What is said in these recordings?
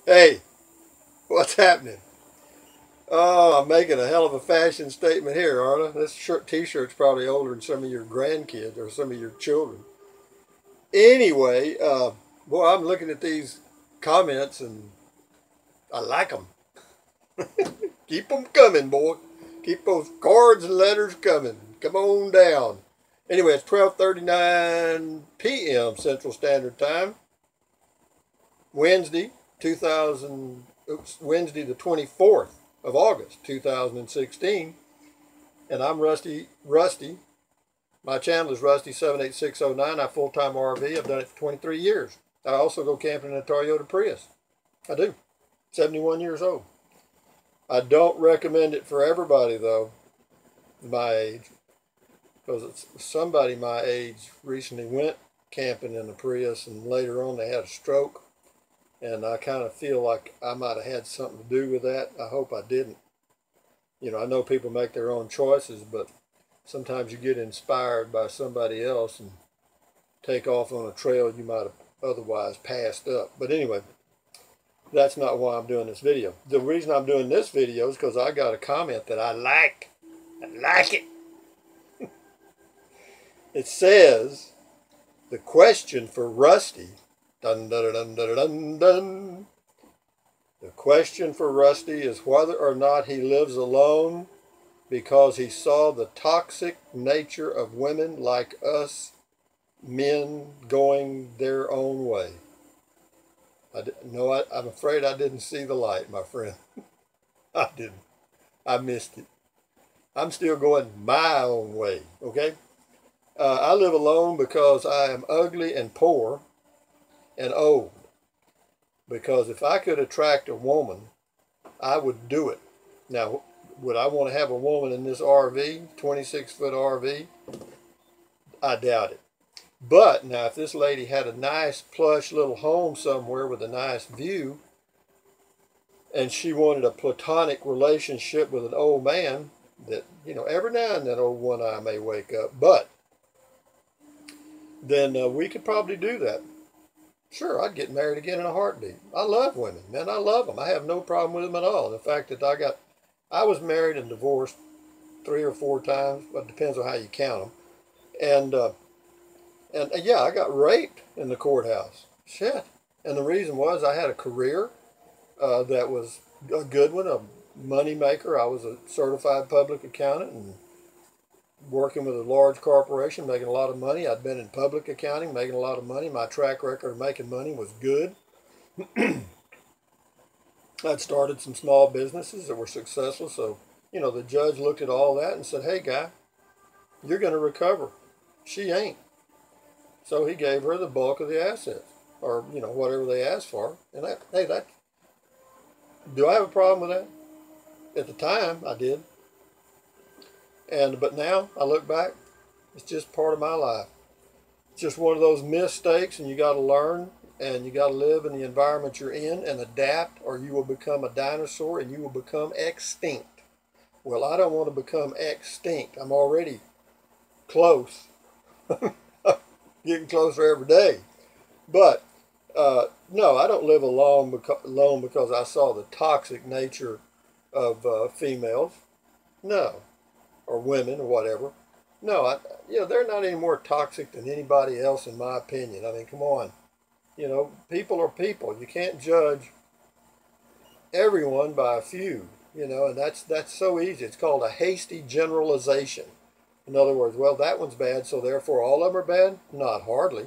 Hey, what's happening? Oh, I'm making a hell of a fashion statement here, aren't I? This t-shirt's probably older than some of your grandkids or some of your children. Anyway, boy, I'm looking at these comments and I like them. Keep them coming, boy. Keep those cards and letters coming. Come on down. Anyway, it's 12:39 p.m. Central Standard Time, Wednesday, 2000. Wednesday the 24th of August, 2016. And I'm Rusty. My channel is Rusty78609. I full-time RV. I've done it for 23 years. I also go camping in a Toyota Prius. I do. 71 years old. I don't recommend it for everybody, though, my age. Because somebody my age recently went camping in a Prius, and later on they had a stroke. And I kind of feel like I might have had something to do with that. I hope I didn't. I know people make their own choices, but sometimes you get inspired by somebody else and take off on a trail you might have otherwise passed up. But anyway, that's not why I'm doing this video. The reason I'm doing this video is because I got a comment that I like. I like it. It says, the question for Rusty, dun dun dun dun dun dun. The question for Rusty is whether or not he lives alone because he saw the toxic nature of women like us men going their own way. I'm afraid I didn't see the light, my friend. I didn't. I missed it. I'm still going my own way, okay? I live alone because I am ugly and poor and old. Because if I could attract a woman, I would do it. Now, would I want to have a woman in this RV, 26-foot RV? I doubt it. But now, if this lady had a nice, plush little home somewhere with a nice view, and she wanted a platonic relationship with an old man, that, every now and then old one-eye may wake up, but then we could probably do that. Sure, I'd get married again in a heartbeat. I love women, man. I love them. I have no problem with them at all. The fact that I was married and divorced 3 or 4 times, but it depends on how you count them. And yeah, I got raped in the courthouse. Shit. And the reason was I had a career that was a good one, a money maker. I was a certified public accountant and working with a large corporation, making a lot of money. I'd been in public accounting, making a lot of money. My track record of making money was good. I'd started some small businesses that were successful. So, the judge looked at all that and said, hey, guy, you're going to recover. She ain't. So he gave her the bulk of the assets, or, whatever they asked for. And do I have a problem with that? At the time, I did. But now I look back, it's just part of my life. It's just one of those mistakes, and you got to learn, and you got to live in the environment you're in and adapt, or you will become a dinosaur and you will become extinct. Well, I don't want to become extinct. I'm already close, getting closer every day. But no, I don't live alone because I saw the toxic nature of females. No. Or women or whatever. No, they're not any more toxic than anybody else in my opinion. I mean, come on. People are people. You can't judge everyone by a few, and that's so easy. It's called a hasty generalization. In other words, well, that one's bad, so therefore all of them are bad? Not hardly.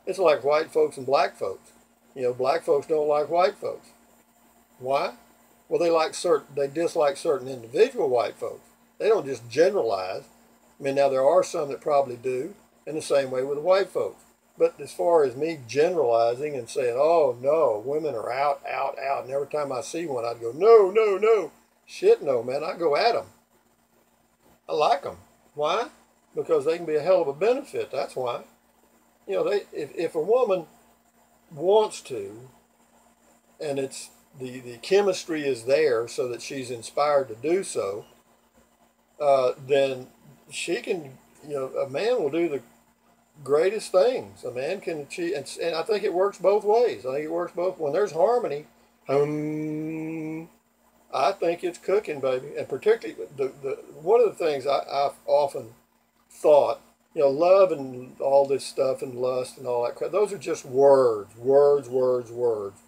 It's like white folks and black folks. Black folks don't like white folks. Why? Well, they dislike certain individual white folks. They don't just generalize. I mean, now there are some that probably do, in the same way with the white folks. But as far as me generalizing and saying, oh, no, women are out, out, out, and every time I see one, I'd go, no, no, no. Shit, no, man, I go at them. I like them. Why? Because they can be a hell of a benefit, that's why. If a woman wants to, and it's the chemistry is there so that she's inspired to do so, then she can, a man will do the greatest things. A man can achieve, and I think it works both ways. I think it works both. When there's harmony, I think it's cooking, baby, and particularly the one of the things I've often thought, love and all this stuff and lust and all that crap. Those are just words, words, words, words.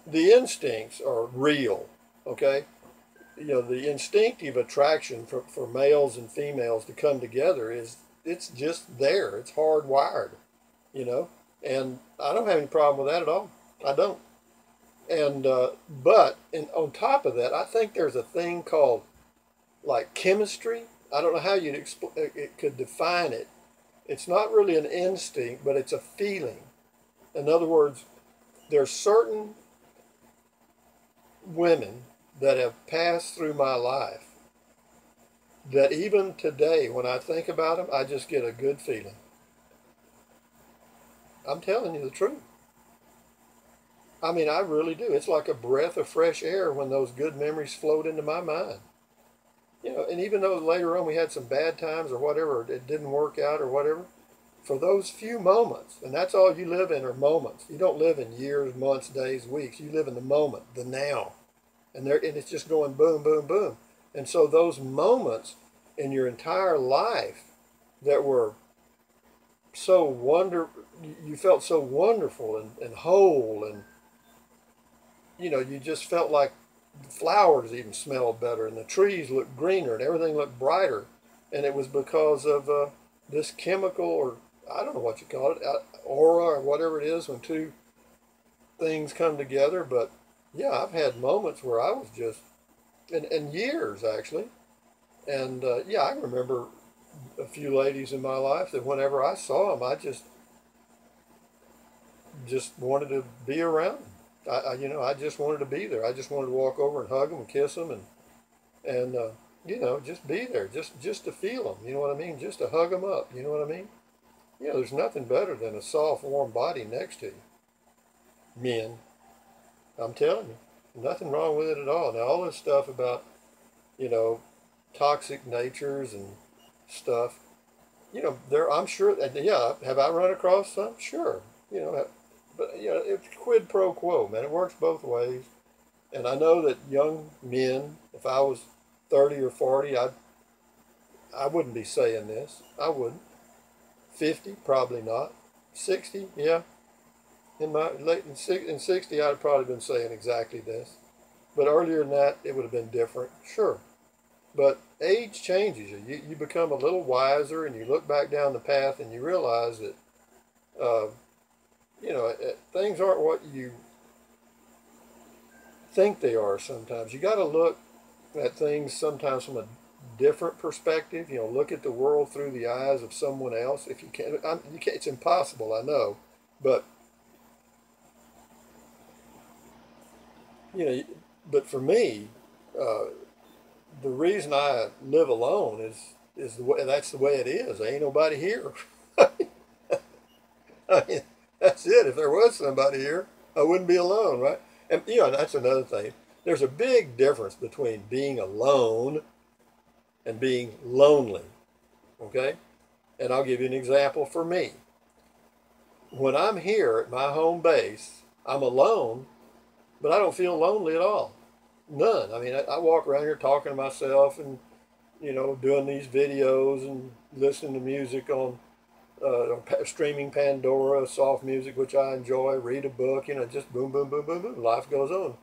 The instincts are real, okay? The instinctive attraction for males and females to come together it's just there. It's hardwired, you know, and I don't have any problem with that at all. I don't. And but on top of that, I think there's a thing called like chemistry. I don't know how it could define it. It's not really an instinct, but it's a feeling. In other words, there's certain women that have passed through my life that even today, when I think about them, I just get a good feeling. I'm telling you the truth. I mean, I really do. It's like a breath of fresh air when those good memories float into my mind. And even though later on we had some bad times or whatever, it didn't work out or whatever, for those few moments, and that's all you live in are moments. You don't live in years, months, days, weeks. You live in the moment, the now. And it's just going boom, boom, boom. And so those moments in your entire life that were you felt so wonderful and whole, and you just felt like the flowers even smelled better and the trees looked greener and everything looked brighter. And it was because of this chemical, or I don't know what you call it, aura or whatever it is when two things come together. But yeah, I've had moments where I was just, and years actually. And yeah, I remember a few ladies in my life that whenever I saw them, I just wanted to be around them. I just wanted to be there. I just wanted to walk over and hug them and kiss them and just be there, just to feel them. You know what I mean? Just to hug them up. You know what I mean? There's nothing better than a soft, warm body next to you. Men, I'm telling you, nothing wrong with it at all. Now, all this stuff about, toxic natures and stuff, I'm sure, yeah, have I run across some? Sure. But it's quid pro quo, man. It works both ways. And I know that young men, if I was 30 or 40, I wouldn't be saying this. I wouldn't. 50, probably not. 60, yeah. In 60, I'd have probably been saying exactly this. But earlier than that, it would have been different, sure. But age changes you. You become a little wiser, and you look back down the path, and you realize that, things aren't what you think they are sometimes. You got to look at things sometimes from a different perspective. Look at the world through the eyes of someone else. If you can't, you can't. It's impossible, I know, but but for me, the reason I live alone is that's the way it is. There ain't nobody here. I mean, that's it. If there was somebody here, I wouldn't be alone, right? And that's another thing. There's a big difference between being alone and being lonely. Okay? And I'll give you an example for me. When I'm here at my home base, I'm alone, but I don't feel lonely at all. None. I mean, I walk around here talking to myself and, doing these videos and listening to music on streaming Pandora, soft music, which I enjoy, read a book, just boom, boom, boom, boom, boom. Life goes on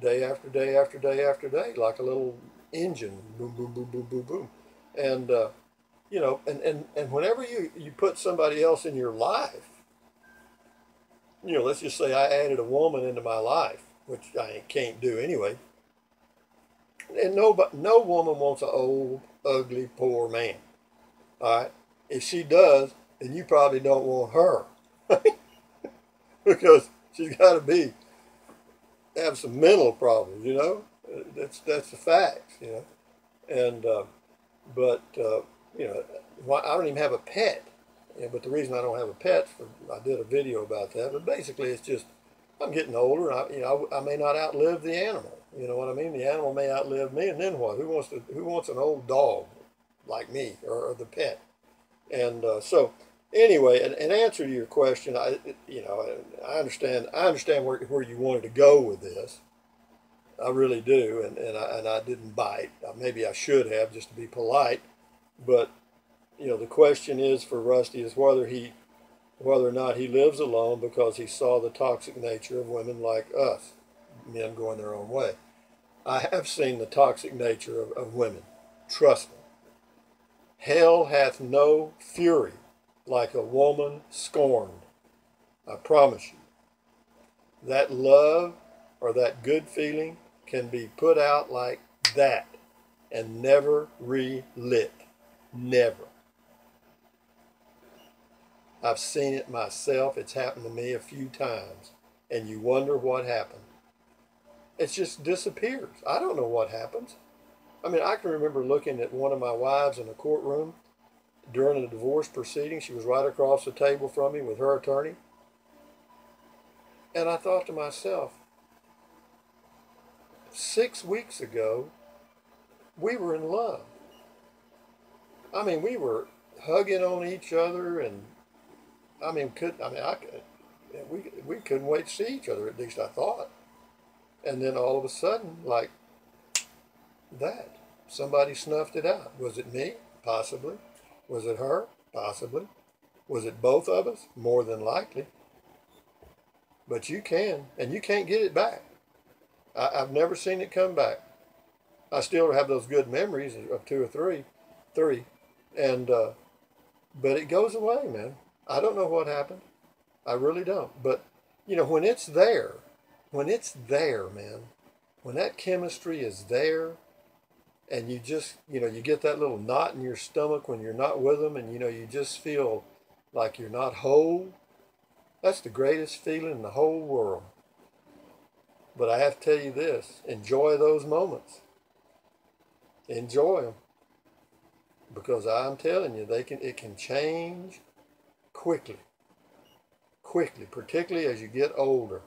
day after day after day after day, like a little engine, boom, boom, boom, boom, boom, boom. And, and whenever you put somebody else in your life, let's just say I added a woman into my life, which I can't do anyway. And no woman wants an old, ugly, poor man. All right? If she does, then you probably don't want her. Because she's got to have some mental problems, That's the facts, And, I don't even have a pet. But the reason I don't have a pet, I did a video about that, but basically it's just, I'm getting older, and I may not outlive the animal. You know what I mean? The animal may outlive me, and then what? Who wants an old dog like me or the pet? And so Anyway, and answer to your question, I understand where you wanted to go with this. I really do, and I didn't bite. Maybe I should have, just to be polite. But the question is for Rusty is whether or not he lives alone because he saw the toxic nature of women like us, men going their own way. I have seen the toxic nature of women. Trust me. Hell hath no fury like a woman scorned. I promise you. That love or that good feeling can be put out like that and never relit. Never. I've seen it myself. It's happened to me a few times. And you wonder what happened. It just disappears. I don't know what happens. I mean, I can remember looking at one of my wives in a courtroom during a divorce proceeding. She was right across the table from me with her attorney. And I thought to myself, 6 weeks ago, we were in love. I mean, we were hugging on each other, and we couldn't wait to see each other. At least I thought. And then all of a sudden, like that, somebody snuffed it out. Was it me? Possibly. Was it her? Possibly. Was it both of us? More than likely. But you can, and you can't get it back. I've never seen it come back. I still have those good memories of two or three, and but it goes away, man. I don't know what happened. I really don't. But when it's there, man, when that chemistry is there, and you just, you get that little knot in your stomach when you're not with them, and you just feel like you're not whole. That's the greatest feeling in the whole world. But I have to tell you this: enjoy those moments. Enjoy them, because I'm telling you, it can change quickly, particularly as you get older.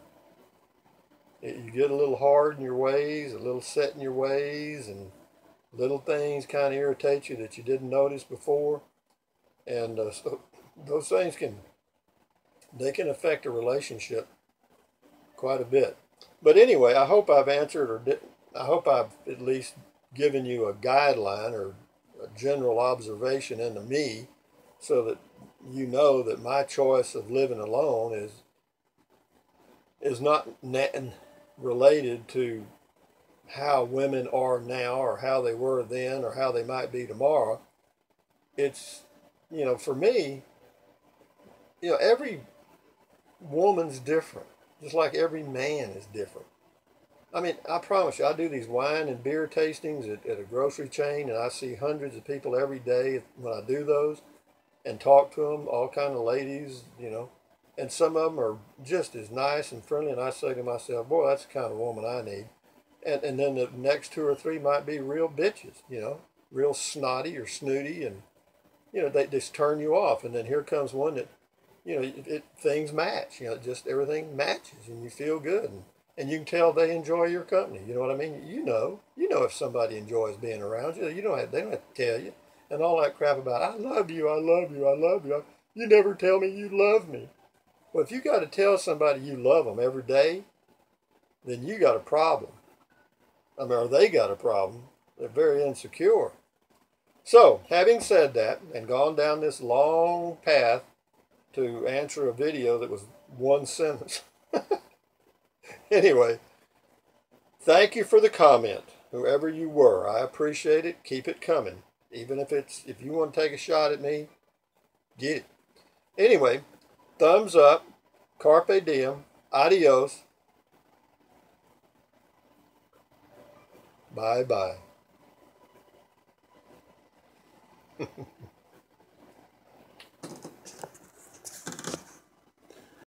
You get a little hard in your ways, a little set in your ways, and little things kind of irritate you that you didn't notice before, and so those things can affect a relationship quite a bit. But anyway, I hope I've answered, I hope I've at least given you a guideline or a general observation into me, so that you know that my choice of living alone is not related to how women are now or how they were then or how they might be tomorrow. It's, for me, every woman's different, just like every man is different. I mean, I promise you, I do these wine and beer tastings at a grocery chain, and I see hundreds of people every day when I do those and talk to them, all kind of ladies, and some of them are just as nice and friendly, and I say to myself, boy, that's the kind of woman I need. And then the next two or three might be real bitches, real snotty or snooty, and, they just turn you off. And then here comes one that, things match, just everything matches, and you feel good. And you can tell they enjoy your company. You know what I mean? You know if somebody enjoys being around you. They don't have to tell you. And all that crap about, I love you, I love you, I love you. You never tell me you love me. Well, if you got to tell somebody you love them every day, then you got a problem. I mean, or they got a problem. They're very insecure. So, having said that, and gone down this long path to answer a video that was one sentence. Anyway, thank you for the comment, whoever you were. I appreciate it. Keep it coming. Even if you want to take a shot at me, get it. Anyway, thumbs up, carpe diem, adios, bye-bye.